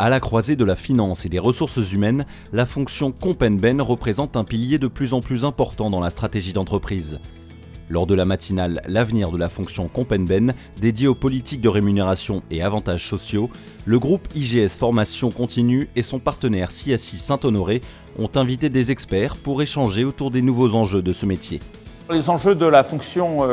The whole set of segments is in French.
À la croisée de la finance et des ressources humaines, la fonction Comp & Ben représente un pilier de plus en plus important dans la stratégie d'entreprise. Lors de la matinale L'avenir de la fonction Comp & Ben, dédiée aux politiques de rémunération et avantages sociaux, le groupe IGS Formation Continue et son partenaire CSI Saint-Honoré ont invité des experts pour échanger autour des nouveaux enjeux de ce métier. Les enjeux de la fonction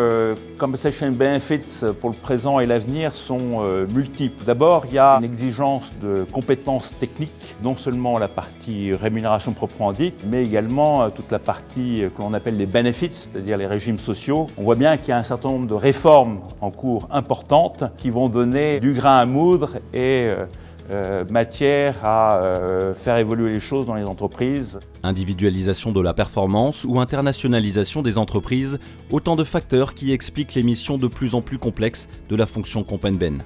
Compensation Benefits pour le présent et l'avenir sont multiples. D'abord, il y a une exigence de compétences techniques, non seulement la partie rémunération proprement dite, mais également toute la partie que l'on appelle les benefits, c'est-à-dire les régimes sociaux. On voit bien qu'il y a un certain nombre de réformes en cours importantes qui vont donner du grain à moudre et matière à faire évoluer les choses dans les entreprises. Individualisation de la performance ou internationalisation des entreprises, autant de facteurs qui expliquent les missions de plus en plus complexes de la fonction Comp & Ben.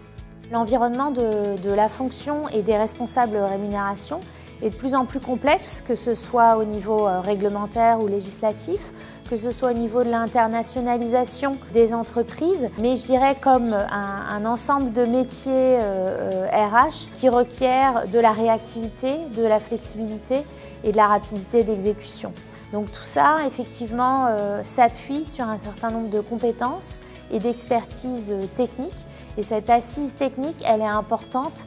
L'environnement de la fonction et des responsables rémunération est de plus en plus complexe, que ce soit au niveau réglementaire ou législatif, que ce soit au niveau de l'internationalisation des entreprises, mais je dirais comme un ensemble de métiers RH qui requièrent de la réactivité, de la flexibilité et de la rapidité d'exécution. Donc tout ça, effectivement, s'appuie sur un certain nombre de compétences et d'expertise technique. Et cette assise technique, elle est importante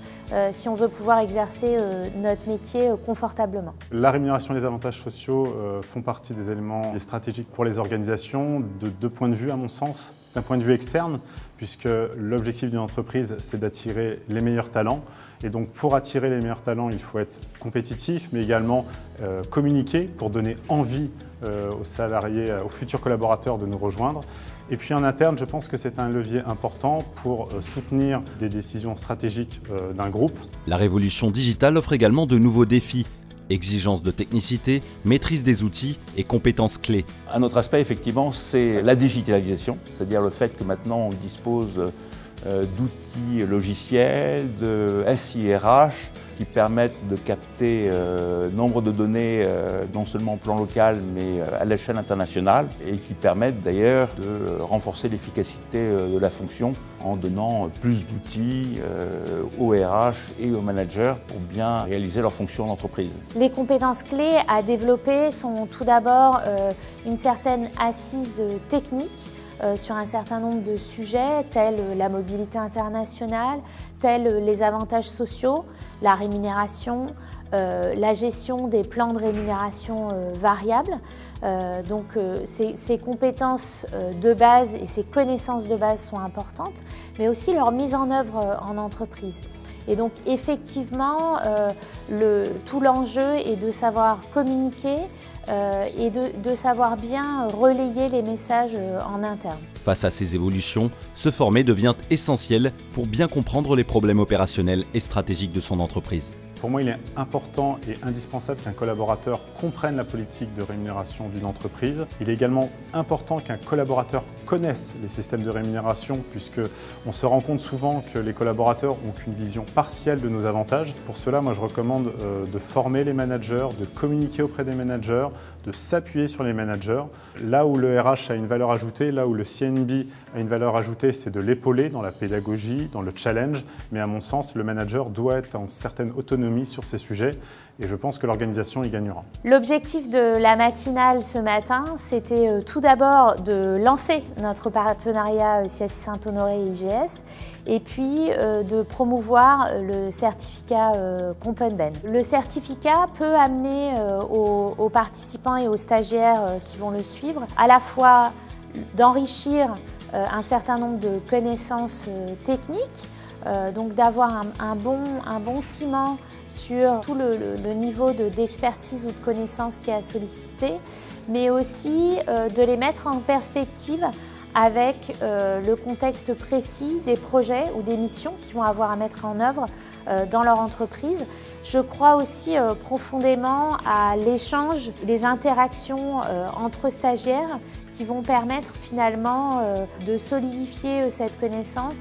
si on veut pouvoir exercer notre métier confortablement. La rémunération et les avantages sociaux font partie des éléments stratégiques pour les organisations de deux points de vue, à mon sens. D'un point de vue externe, puisque l'objectif d'une entreprise, c'est d'attirer les meilleurs talents. Et donc pour attirer les meilleurs talents, il faut être compétitif, mais également communiquer pour donner envie aux salariés, aux futurs collaborateurs de nous rejoindre. Et puis en interne, je pense que c'est un levier important pour soutenir des décisions stratégiques d'un groupe. La révolution digitale offre également de nouveaux défis. Exigence de technicité, maîtrise des outils et compétences clés. Un autre aspect, effectivement, c'est la digitalisation, c'est-à-dire le fait que maintenant on dispose d'outils logiciels, de SIRH, qui permettent de capter nombre de données, non seulement au plan local, mais à l'échelle internationale, et qui permettent d'ailleurs de renforcer l'efficacité de la fonction en donnant plus d'outils aux RH et aux managers pour bien réaliser leur fonction d'entreprise. Les compétences clés à développer sont tout d'abord une certaine assise technique, sur un certain nombre de sujets tels la mobilité internationale, tels les avantages sociaux, la rémunération, la gestion des plans de rémunération variables. Donc ces compétences de base et ces connaissances de base sont importantes, mais aussi leur mise en œuvre en entreprise. Et donc effectivement, tout l'enjeu est de savoir communiquer et de savoir bien relayer les messages en interne. Face à ces évolutions, se former devient essentiel pour bien comprendre les problèmes opérationnels et stratégiques de son entreprise. Pour moi, il est important et indispensable qu'un collaborateur comprenne la politique de rémunération d'une entreprise. Il est également important qu'un collaborateur connaisse les systèmes de rémunération, puisqu'on se rend compte souvent que les collaborateurs ont qu'une vision partielle de nos avantages. Pour cela, moi, je recommande de former les managers, de communiquer auprès des managers, de s'appuyer sur les managers. Là où le RH a une valeur ajoutée, là où le CNB a une valeur ajoutée, c'est de l'épauler dans la pédagogie, dans le challenge. Mais à mon sens, le manager doit être en certaine autonomie sur ces sujets et je pense que l'organisation y gagnera. L'objectif de la matinale ce matin, c'était tout d'abord de lancer notre partenariat CSI Saint-Honoré et IGS et puis de promouvoir le certificat Comp & Ben. Le certificat peut amener aux participants et aux stagiaires qui vont le suivre à la fois d'enrichir un certain nombre de connaissances techniques, donc d'avoir un bon ciment sur tout le niveau d'expertise ou de connaissance qui est à solliciter, mais aussi de les mettre en perspective avec le contexte précis des projets ou des missions qu'ils vont avoir à mettre en œuvre dans leur entreprise. Je crois aussi profondément à l'échange, les interactions entre stagiaires qui vont permettre finalement de solidifier cette connaissance.